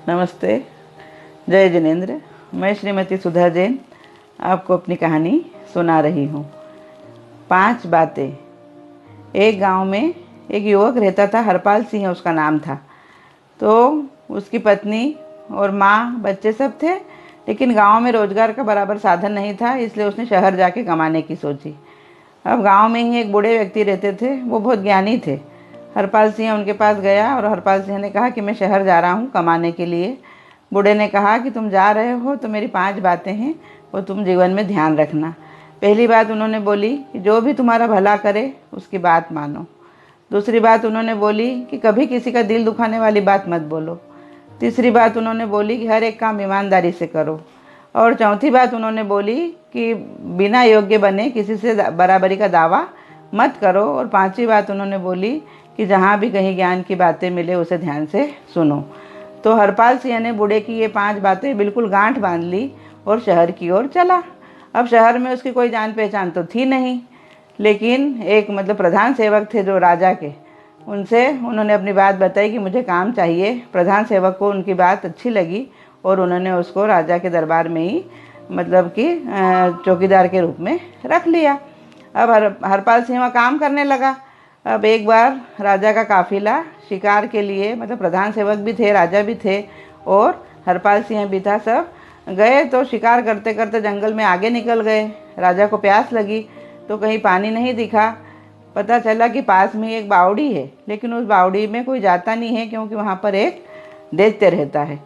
नमस्ते। जय जिनेंद्र। मैं श्रीमती सुधा जैन आपको अपनी कहानी सुना रही हूँ। 5 बातें। एक गांव में एक युवक रहता था, हरपाल सिंह उसका नाम था। तो उसकी पत्नी और माँ बच्चे सब थे, लेकिन गांव में रोजगार का बराबर साधन नहीं था, इसलिए उसने शहर जाके कमाने की सोची। अब गांव में ही एक बूढ़े व्यक्ति रहते थे, वो बहुत ज्ञानी थे। हरपाल सिंह उनके पास गया और हरपाल सिंह ने कहा कि मैं शहर जा रहा हूँ कमाने के लिए। बूढ़े ने कहा कि तुम जा रहे हो तो मेरी 5 बातें हैं, वो तुम जीवन में ध्यान रखना। पहली बात उन्होंने बोली कि जो भी तुम्हारा भला करे उसकी बात मानो। दूसरी बात उन्होंने बोली कि कभी किसी का दिल दुखाने वाली बात मत बोलो। तीसरी बात उन्होंने बोली कि हर एक काम ईमानदारी से करो। और चौथी बात उन्होंने बोली कि बिना योग्य बने किसी से बराबरी का दावा मत करो। और 5वीं बात उन्होंने बोली कि जहाँ भी कहीं ज्ञान की बातें मिले उसे ध्यान से सुनो। तो हरपाल सिंह ने बूढ़े की ये 5 बातें बिल्कुल गांठ बांध ली और शहर की ओर चला। अब शहर में उसकी कोई जान पहचान तो थी नहीं, लेकिन एक प्रधान सेवक थे जो राजा के, उनसे उन्होंने अपनी बात बताई कि मुझे काम चाहिए। प्रधान सेवक को उनकी बात अच्छी लगी और उन्होंने उसको राजा के दरबार में ही चौकीदार के रूप में रख लिया। अब हरपाल सिंह वहाँ काम करने लगा। अब एक बार राजा का काफिला शिकार के लिए, प्रधान सेवक भी थे, राजा भी थे और हरपाल सिंह भी था, सब गए। तो शिकार करते करते जंगल में आगे निकल गए। राजा को प्यास लगी तो कहीं पानी नहीं दिखा। पता चला कि पास में एक बावड़ी है, लेकिन उस बावड़ी में कोई जाता नहीं है क्योंकि वहाँ पर एक दैत्य रहता है।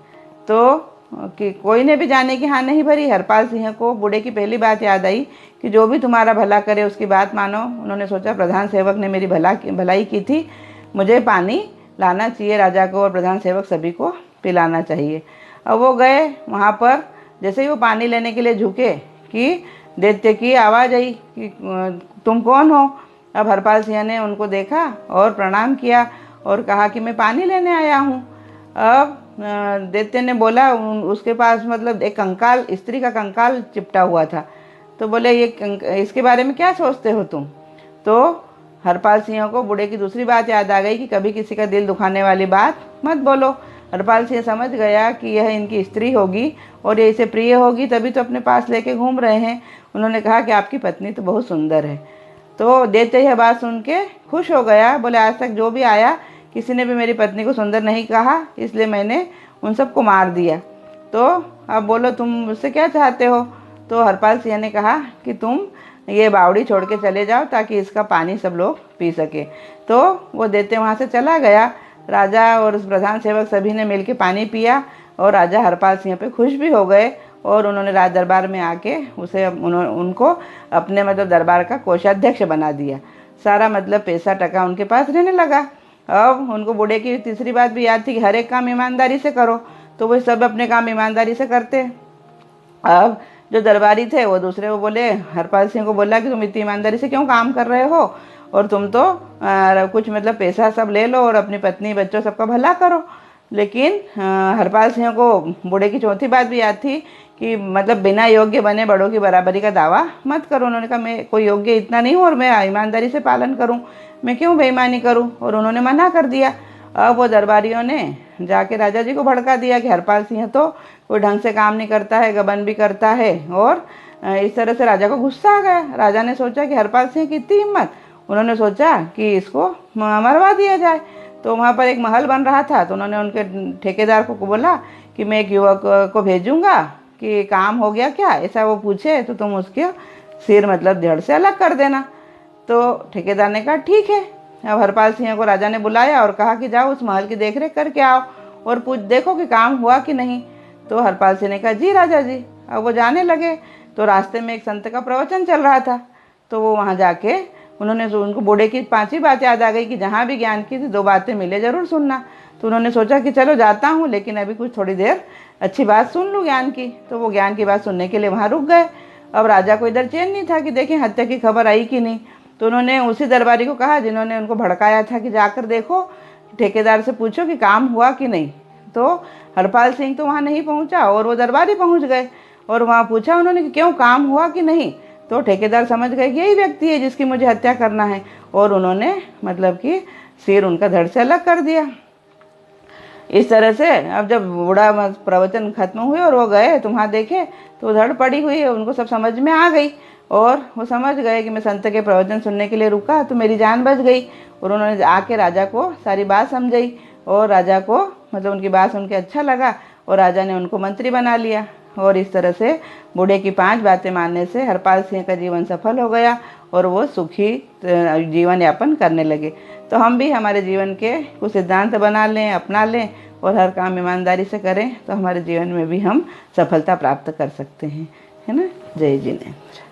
तो कि कोई ने भी जाने की हाँ नहीं भरी। हरपाल सिंह को बूढ़े की पहली बात याद आई कि जो भी तुम्हारा भला करे उसकी बात मानो। उन्होंने सोचा प्रधान सेवक ने मेरी भलाई की थी, मुझे पानी लाना चाहिए राजा को और प्रधान सेवक सभी को पिलाना चाहिए। अब वो गए वहाँ पर। जैसे ही वो पानी लेने के लिए झुके कि दैत्य की आवाज़ आई कि तुम कौन हो। अब हरपाल सिंह ने उनको देखा और प्रणाम किया और कहा कि मैं पानी लेने आया हूँ। अब दैत्य ने बोला, उसके पास एक कंकाल, स्त्री का कंकाल चिपटा हुआ था। तो बोले इसके बारे में क्या सोचते हो तुम। तो हरपाल सिंह को बूढ़े की दूसरी बात याद आ गई कि कभी किसी का दिल दुखाने वाली बात मत बोलो। हरपाल सिंह समझ गया कि यह इनकी स्त्री होगी और ये इसे प्रिय होगी, तभी तो अपने पास लेके घूम रहे हैं। उन्होंने कहा कि आपकी पत्नी तो बहुत सुंदर है। तो दैत्य यह बात सुन के खुश हो गया। बोले आज तक जो भी आया किसी ने भी मेरी पत्नी को सुंदर नहीं कहा, इसलिए मैंने उन सबको मार दिया। तो अब बोलो तुम मुझसे क्या चाहते हो। तो हरपाल सिंह ने कहा कि तुम ये बावड़ी छोड़ के चले जाओ ताकि इसका पानी सब लोग पी सके। तो वो दैत्य वहाँ से चला गया। राजा और उस प्रधान सेवक सभी ने मिलकर पानी पिया और राजा हरपाल सिंह पे खुश भी हो गए और उन्होंने राज दरबार में आके उनको अपने दरबार का कोषाध्यक्ष बना दिया। सारा पैसा टका उनके पास रहने लगा। अब उनको बूढ़े की तीसरी बात भी याद थी कि हर एक काम ईमानदारी से करो। तो वो सब अपने काम ईमानदारी से करते। अब जो दरबारी थे वो दूसरे को बोले, हरपाल सिंह को बोला कि तुम इतनी ईमानदारी से क्यों काम कर रहे हो, और तुम तो कुछ पैसा सब ले लो और अपनी पत्नी बच्चों सबका भला करो। लेकिन हरपाल सिंह को बूढ़े की चौथी बात भी याद थी कि बिना योग्य बने बड़ों की बराबरी का दावा मत करो। उन्होंने कहा मैं कोई योग्य इतना नहीं हूँ और मैं ईमानदारी से पालन करूँ, मैं क्यों बेईमानी करूँ, और उन्होंने मना कर दिया। अब वो दरबारियों ने जाके राजा जी को भड़का दिया कि हरपाल सिंह तो कोई ढंग से काम नहीं करता है, गबन भी करता है। और इस तरह से राजा को गुस्सा आ गया। राजा ने सोचा कि हरपाल सिंह की इतनी हिम्मत, उन्होंने सोचा कि इसको मरवा दिया जाए। तो वहाँ पर एक महल बन रहा था, तो उन्होंने उनके ठेकेदार को बोला कि मैं एक युवक को भेजूंगा कि काम हो गया क्या, ऐसा वो पूछे तो तुम उसके सिर धड़ से अलग कर देना। तो ठेकेदार ने कहा ठीक है। अब हरपाल सिंह को राजा ने बुलाया और कहा कि जाओ उस महल की देखरेख करके आओ और पूछ देखो कि काम हुआ कि नहीं। तो हरपाल सिंह ने कहा जी राजा जी। अब वो जाने लगे तो रास्ते में एक संत का प्रवचन चल रहा था। तो वो वहाँ जाके उनको बूढ़े की 5वीं बात याद आ गई कि जहाँ भी ज्ञान की 2 बातें मिले जरूर सुनना। तो उन्होंने सोचा कि चलो जाता हूँ, लेकिन अभी कुछ थोड़ी देर अच्छी बात सुन लूँ ज्ञान की। तो वो ज्ञान की बात सुनने के लिए वहाँ रुक गए। अब राजा को इधर चैन नहीं था कि देखें हत्या की खबर आई कि नहीं। तो उन्होंने उसी दरबारी को कहा जिन्होंने उनको भड़काया था कि जाकर देखो, ठेकेदार से पूछो कि काम हुआ कि नहीं। तो हरपाल सिंह तो वहाँ नहीं पहुँचा और वो दरबारी पहुँच गए और वहाँ पूछा उन्होंने कि क्यों, काम हुआ कि नहीं। तो ठेकेदार समझ गए कि यही व्यक्ति है जिसकी मुझे हत्या करना है, और उन्होंने कि सिर उनका धड़ से अलग कर दिया। इस तरह से अब जब बूढ़ा प्रवचन खत्म हुए और वो गए तो वहाँ देखे तो धड़ पड़ी हुई है, उनको सब समझ में आ गई और वो समझ गए कि मैं संत के प्रवचन सुनने के लिए रुका तो मेरी जान बच गई। और उन्होंने आके राजा को सारी बात समझाई और राजा को मतलब उनकी बात सुन के अच्छा लगा और राजा ने उनको मंत्री बना लिया। और इस तरह से बूढ़े की 5 बातें मानने से हरपाल सिंह का जीवन सफल हो गया और वो सुखी जीवन यापन करने लगे। तो हम भी हमारे जीवन के कुछ सिद्धांत बना लें, अपना लें और हर काम ईमानदारी से करें तो हमारे जीवन में भी हम सफलता प्राप्त कर सकते हैं, है ना। जय जिनेंद्र।